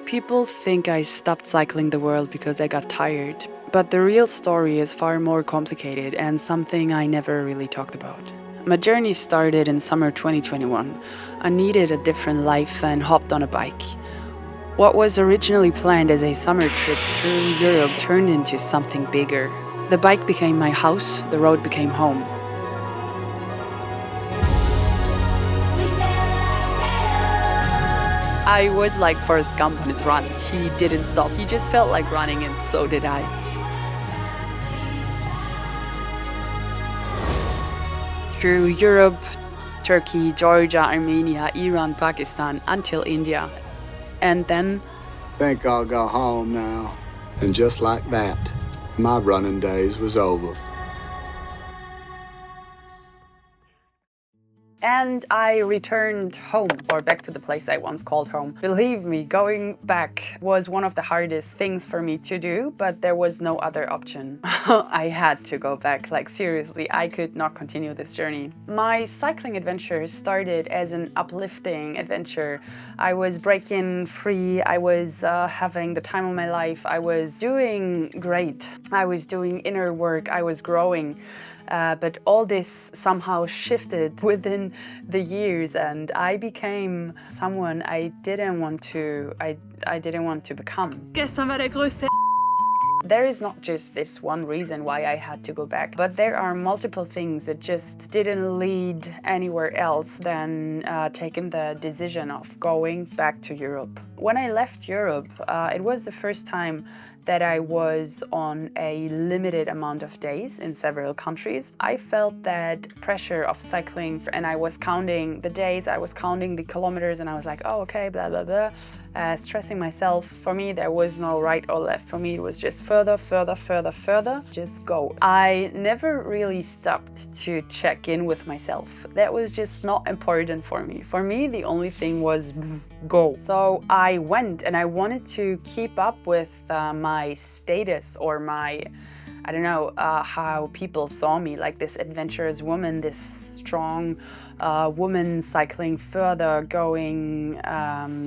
People think I stopped cycling the world because I got tired, but the real story is far more complicated and something I never really talked about. My journey started in summer 2021. I needed a different life and hopped on a bike. What was originally planned as a summer trip through Europe turned into something bigger. The bike became my house, the road became home. I was like Forrest Gump on his run. He didn't stop. He just felt like running, and so did I. Through Europe, Turkey, Georgia, Armenia, Iran, Pakistan, until India. And then... Think I'll go home now. And just like that, my running days was over. And I returned home, or back to the place I once called home. Believe me, going back was one of the hardest things for me to do, but there was no other option. I had to go back, like seriously, I could not continue this journey. My cycling adventure started as an uplifting adventure. I was breaking free, I was having the time of my life, I was doing great. I was doing inner work, I was growing. But all this somehow shifted within the years, and I became someone I didn't want to become. There is not just this one reason why I had to go back, but there are multiple things that just didn't lead anywhere else than taking the decision of going back to Europe. When I left Europe, it was the first time that I was on a limited amount of days in several countries. I felt that pressure of cycling, and I was counting the days, I was counting the kilometers, and I was like, oh, okay, blah, blah, blah, stressing myself. For me, there was no right or left. For me, it was just further, further, further, further, just go. I never really stopped to check in with myself. That was just not important for me. For me, the only thing was go. So I went, and I wanted to keep up with my status, or my, I don't know, how people saw me, like this adventurous woman, this strong woman cycling further, going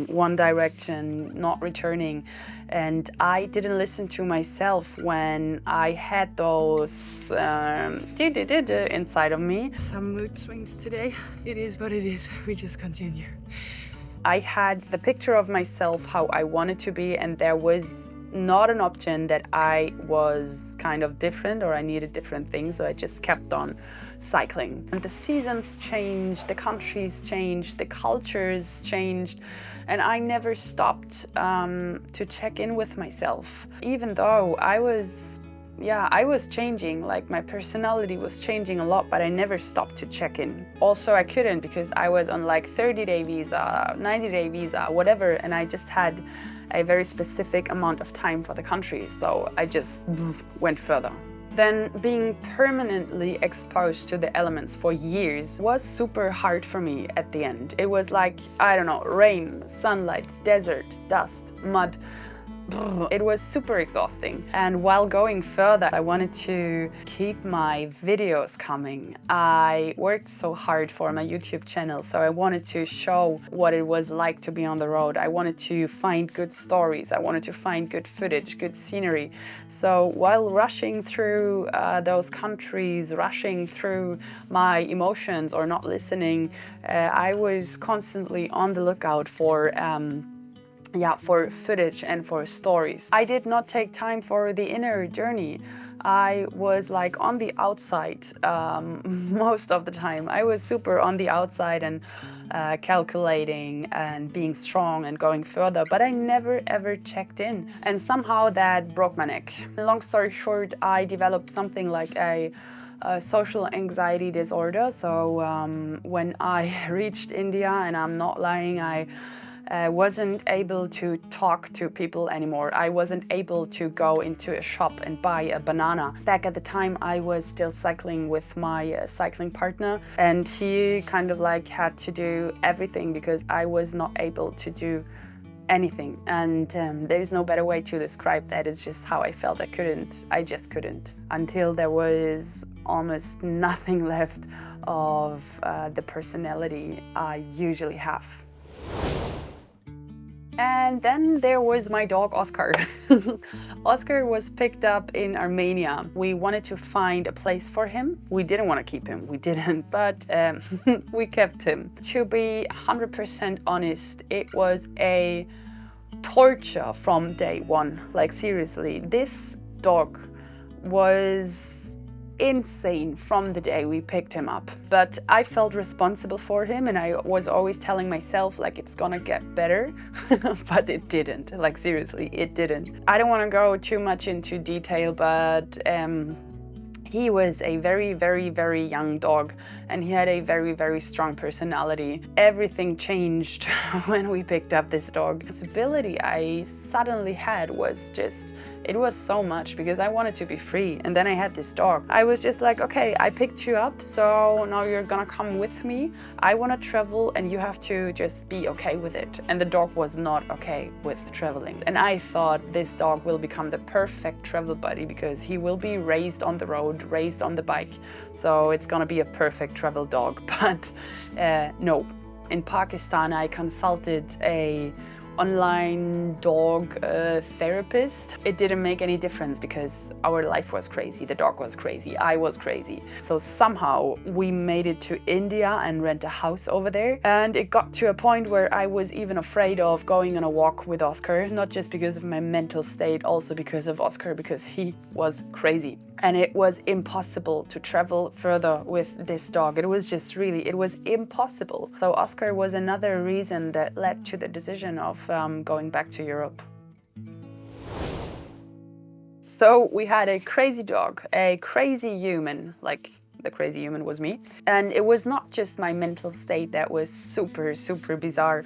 one direction, not returning. And I didn't listen to myself when I had those inside of me. Some mood swings today. It is what it is. We just continue. I had the picture of myself how I wanted to be, and there was not an option that I was kind of different or I needed different things, so I just kept on cycling. And the seasons changed, the countries changed, the cultures changed, and I never stopped to check in with myself. Even though I was changing, like my personality was changing a lot, but I never stopped to check in. Also, I couldn't, because I was on like 30-day visa, 90-day visa, whatever, and I just had a very specific amount of time for the country, so I just went further. Then being permanently exposed to the elements for years was super hard for me at the end. It was like, I don't know, rain, sunlight, desert, dust, mud. It was super exhausting. And while going further, I wanted to keep my videos coming. I worked so hard for my YouTube channel, so I wanted to show what it was like to be on the road. I wanted to find good stories. I wanted to find good footage, good scenery. So while rushing through those countries, rushing through my emotions or not listening, I was constantly on the lookout for footage and for stories. I did not take time for the inner journey. I was like on the outside most of the time. I was super on the outside and calculating and being strong and going further, but I never ever checked in. And somehow that broke my neck. Long story short, I developed something like a social anxiety disorder. So when I reached India, and I'm not lying, I wasn't able to talk to people anymore. I wasn't able to go into a shop and buy a banana. Back at the time, I was still cycling with my cycling partner, and he kind of like had to do everything because I was not able to do anything. And there's no better way to describe that. It's just how I felt. I just couldn't. Until there was almost nothing left of the personality I usually have. And then there was my dog, Oscar. Oscar was picked up in Armenia. We wanted to find a place for him. We didn't want to keep him, we didn't, but we kept him. To be 100% honest, it was a torture from day one. Like seriously, this dog was insane from the day we picked him up. But I felt responsible for him, and I was always telling myself like it's gonna get better. But it didn't. Like seriously, it didn't. I don't want to go too much into detail, but he was a very, very, very young dog, and he had a very, very strong personality. Everything changed when we picked up this dog. The ability I suddenly had was just, it was so much because I wanted to be free. And then I had this dog. I was just like, okay, I picked you up, so now you're gonna come with me. I wanna travel and you have to just be okay with it. And the dog was not okay with traveling. And I thought this dog will become the perfect travel buddy because he will be raised on the road, raised on the bike. So it's gonna be a perfect travel dog. But no. In Pakistan, I consulted a online dog therapist. It didn't make any difference because our life was crazy, the dog was crazy, I was crazy. So somehow we made it to India and rent a house over there. And it got to a point where I was even afraid of going on a walk with Oscar, not just because of my mental state, also because of Oscar, because he was crazy. And it was impossible to travel further with this dog. It was just really, it was impossible. So Oscar was another reason that led to the decision of going back to Europe. So we had a crazy dog, a crazy human, like the crazy human was me. And it was not just my mental state that was super, super bizarre.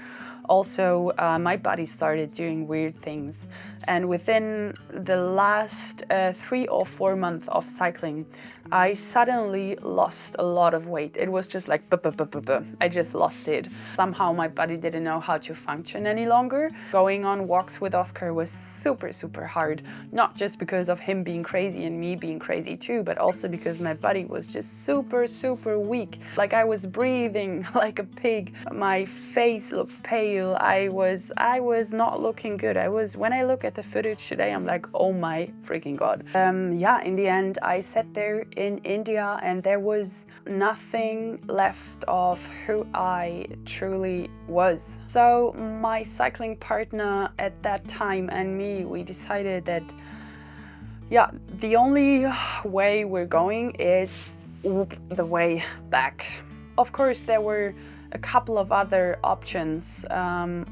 Also, my body started doing weird things. And within the last 3 or 4 months of cycling, I suddenly lost a lot of weight. It was just like, I just lost it. Somehow my body didn't know how to function any longer. Going on walks with Oscar was super, super hard. Not just because of him being crazy and me being crazy too, but also because my body was just super, super weak. Like I was breathing like a pig. My face looked pale. I was not looking good. When I look at the footage today, I'm like, oh my freaking God. Yeah, in the end, I sat there in India and there was nothing left of who I truly was. So my cycling partner at that time and me, we decided that, yeah, the only way we're going is the way back. Of course, there were a couple of other options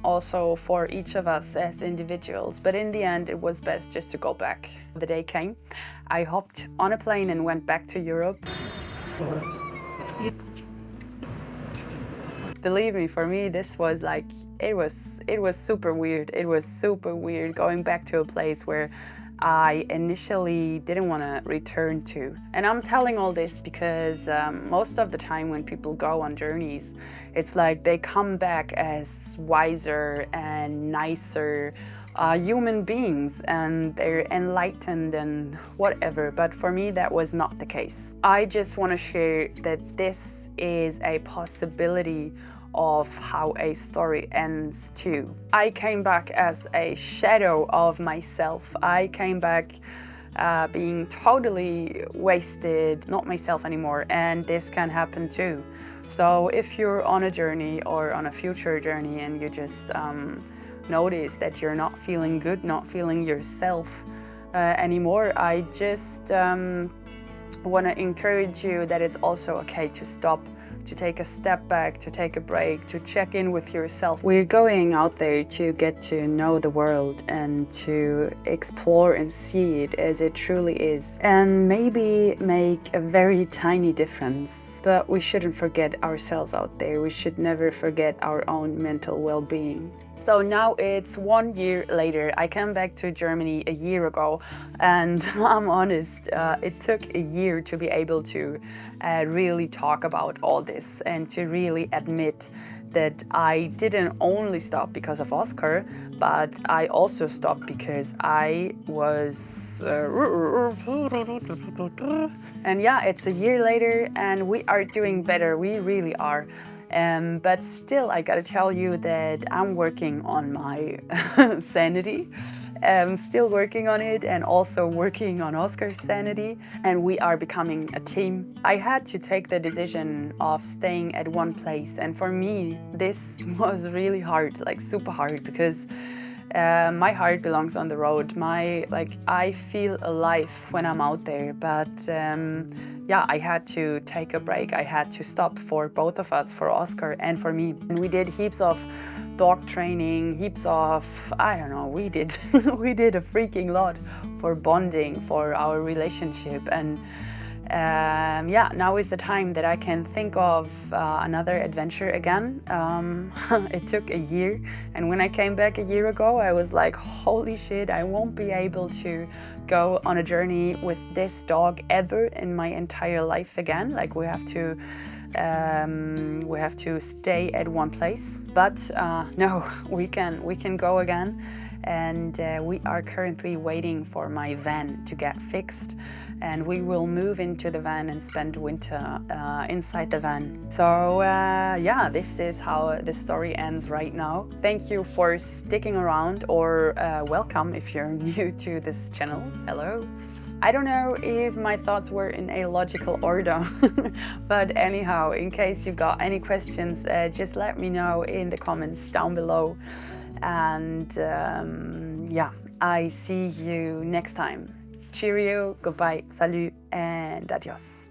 also for each of us as individuals, but in the end it was best just to go back. The day came, I hopped on a plane and went back to Europe. Believe me, for me this was like, it was super weird. It was super weird going back to a place where I initially didn't want to return to. And I'm telling all this because most of the time when people go on journeys, it's like they come back as wiser and nicer human beings, and they're enlightened and whatever. But for me, that was not the case. I just want to share that this is a possibility of how a story ends too. I came back as a shadow of myself. I came back being totally wasted, not myself anymore, and this can happen too. So if you're on a journey or on a future journey and you just notice that you're not feeling good, not feeling yourself anymore, I just want to encourage you that it's also okay to stop, to take a step back, to take a break, to check in with yourself. We're going out there to get to know the world and to explore and see it as it truly is, and maybe make a very tiny difference. But we shouldn't forget ourselves out there. We should never forget our own mental well-being. So now it's 1 year later. I came back to Germany a year ago, and I'm honest, it took a year to be able to really talk about all this and to really admit that I didn't only stop because of Oscar, but I also stopped because I was... And yeah, it's a year later and we are doing better, we really are. But still, I gotta tell you that I'm working on my sanity. Still working on it, and also working on Oscar's sanity, and we are becoming a team. I had to take the decision of staying at one place, and for me this was really hard, like super hard, because my heart belongs on the road. I feel alive when I'm out there, but yeah, I had to take a break. I had to stop for both of us, for Oscar and for me. And we did heaps of dog training, heaps of, I don't know, we did we did a freaking lot for bonding, for our relationship. And yeah, now is the time that I can think of another adventure again. It took a year, and when I came back a year ago, I was like, holy shit, I won't be able to go on a journey with this dog ever in my entire life again. Like, we have to stay at one place. But no, we can go again. And we are currently waiting for my van to get fixed, and we will move into the van and spend winter inside the van. So yeah, this is how the story ends right now. Thank you for sticking around, or welcome if you're new to this channel. Hello. I don't know if my thoughts were in a logical order, but anyhow, in case you've got any questions, just let me know in the comments down below. And yeah, I see you next time. Cheerio, goodbye, salut, and adios.